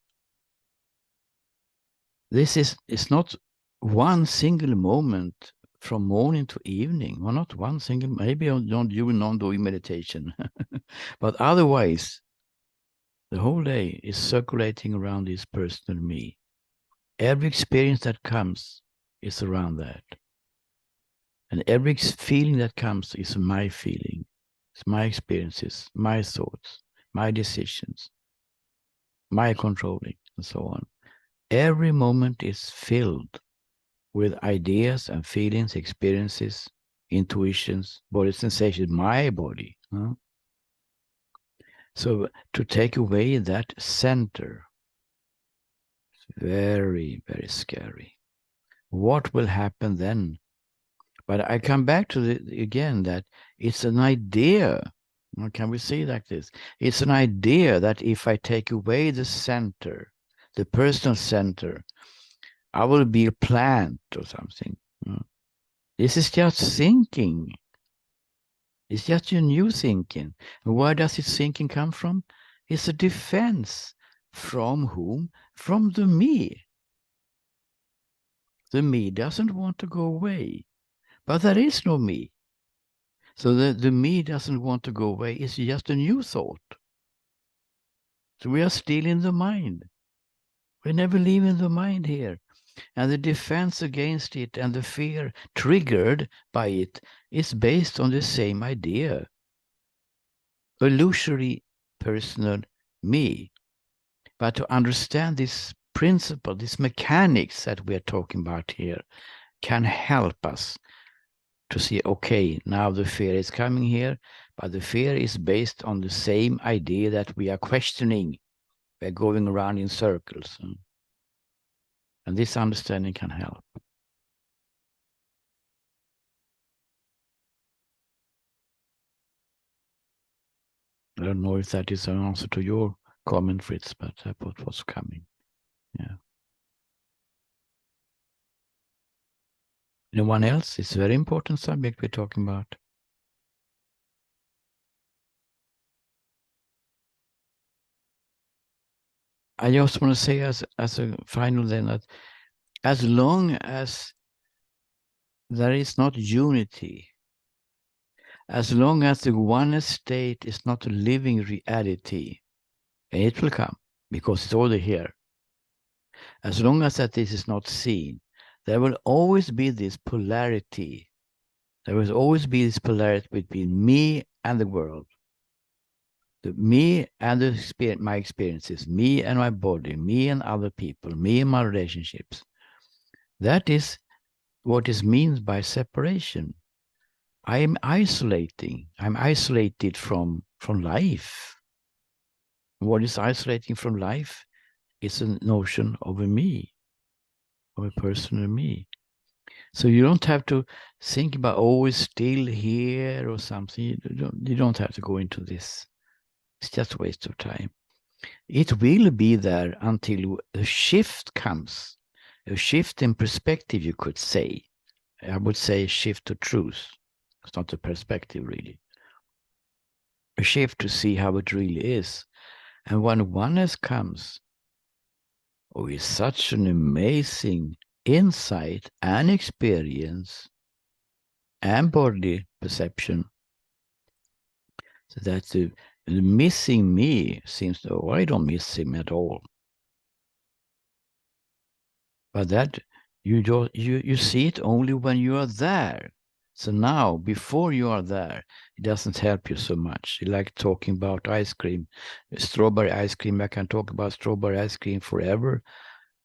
This is not one single moment from morning to evening, or not one single, maybe you will not do meditation, but otherwise, the whole day is circulating around this personal me. Every experience that comes is around that. And every feeling that comes is my feeling. It's my experiences, my thoughts, my decisions, my controlling, and so on. Every moment is filled with ideas and feelings, experiences, intuitions, body sensations, my body. So to take away that center, it's very, very scary. What will happen then? But I come back to again that it's an idea. Can we see like this? It's an idea that if I take away the center, the personal center, I will be a plant or something. This is just thinking. It's just your new thinking. And where does its thinking come from? It's a defense. From whom? From the me. The me doesn't want to go away. But there is no me. So the me doesn't want to go away. It's just a new thought. So we are still in the mind. We never leave in the mind here. And the defense against it and the fear triggered by it is based on the same idea. Illusory personal me. But to understand this principle, this mechanics that we are talking about here, can help us to see, okay, now the fear is coming here, but the fear is based on the same idea that we are questioning. We're going around in circles. And this understanding can help. I don't know if that is an answer to your comment, Fritz, but that's what was coming. Yeah. Anyone else? It's a very important subject we're talking about. I just want to say as a final then that as long as there is not unity, as long as the one state is not a living reality, and it will come because it's already here. As long as that this is not seen, there will always be this polarity. There will always be this polarity between me and the world. Me and my experiences, me and my body, me and other people, me and my relationships. That is what is meant by separation. I am isolating. I'm isolated from life. What is isolating from life is a notion of a me, of a personal me. So you don't have to think about always still here or something. You don't have to go into this. It's just a waste of time. It will be there until a shift comes, a shift in perspective, you could say. I would say a shift to truth. It's not a perspective, really. A shift to see how it really is. And when oneness comes, oh, it's such an amazing insight and experience and body perception, so that the missing me seems to, oh, I don't miss him at all. But that you see it only when you are there. So now, before you are there, it doesn't help you so much. You like talking about ice cream, strawberry ice cream. I can talk about strawberry ice cream forever.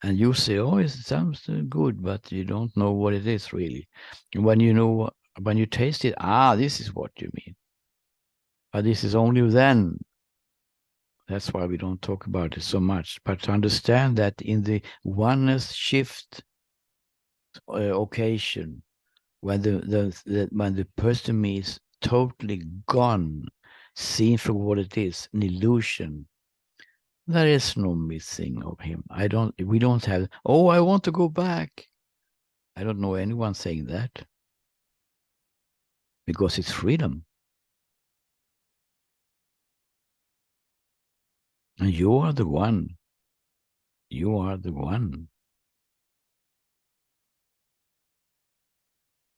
And you say, oh, it sounds good, but you don't know what it is really. When you know, when you taste it, this is what you mean. But this is only then. That's why we don't talk about it so much. But to understand that in the oneness shift occasion, when the person is totally gone, seen for what it is, an illusion, there is no missing of him. We don't have, oh, I want to go back. I don't know anyone saying that, because it's freedom. And you are the one. You are the one.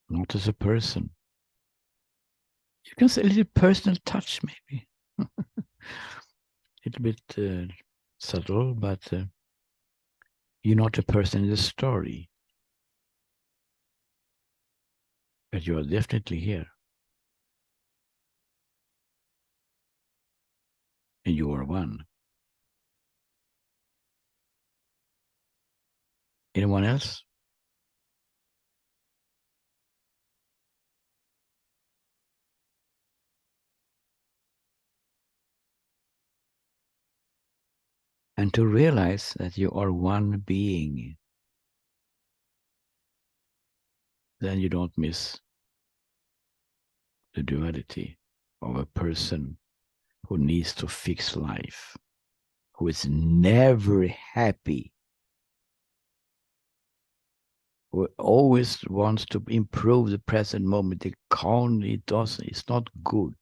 Not as a person. You can say a little personal touch, maybe. A little bit subtle, but you're not a person in the story. But you are definitely here. And you are one. Anyone else? And to realize that you are one being, then you don't miss the duality of a person who needs to fix life, who is never happy, who always wants to improve the present moment. They can't, it doesn't, it's not good,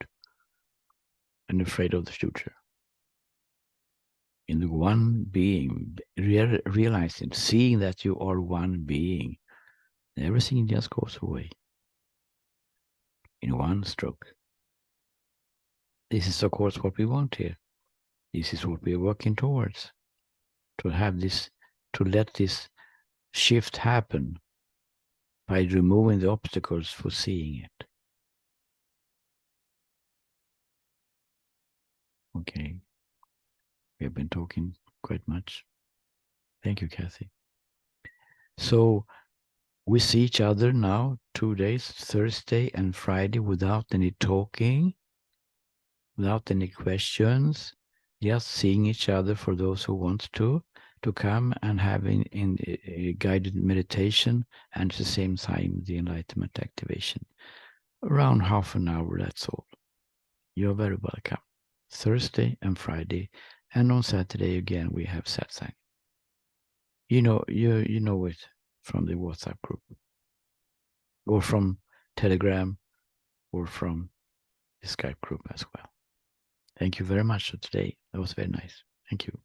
and afraid of the future. In the one being, realizing, seeing that you are one being, everything just goes away in one stroke. This is, of course, what we want here. This is what we are working towards, to have this, to let this shift happen by removing the obstacles for seeing it. Okay. We have been talking quite much. Thank you, Kathy. So we see each other now 2 days, Thursday and Friday, without any talking, without any questions, just seeing each other for those who want to come and have in a guided meditation, and at the same time the enlightenment activation. Around half an hour, that's all. You're very welcome. Thursday and Friday, and on Saturday again we have satsang. You know it from the WhatsApp group, or from Telegram, or from the Skype group as well. Thank you very much for today. That was very nice. Thank you.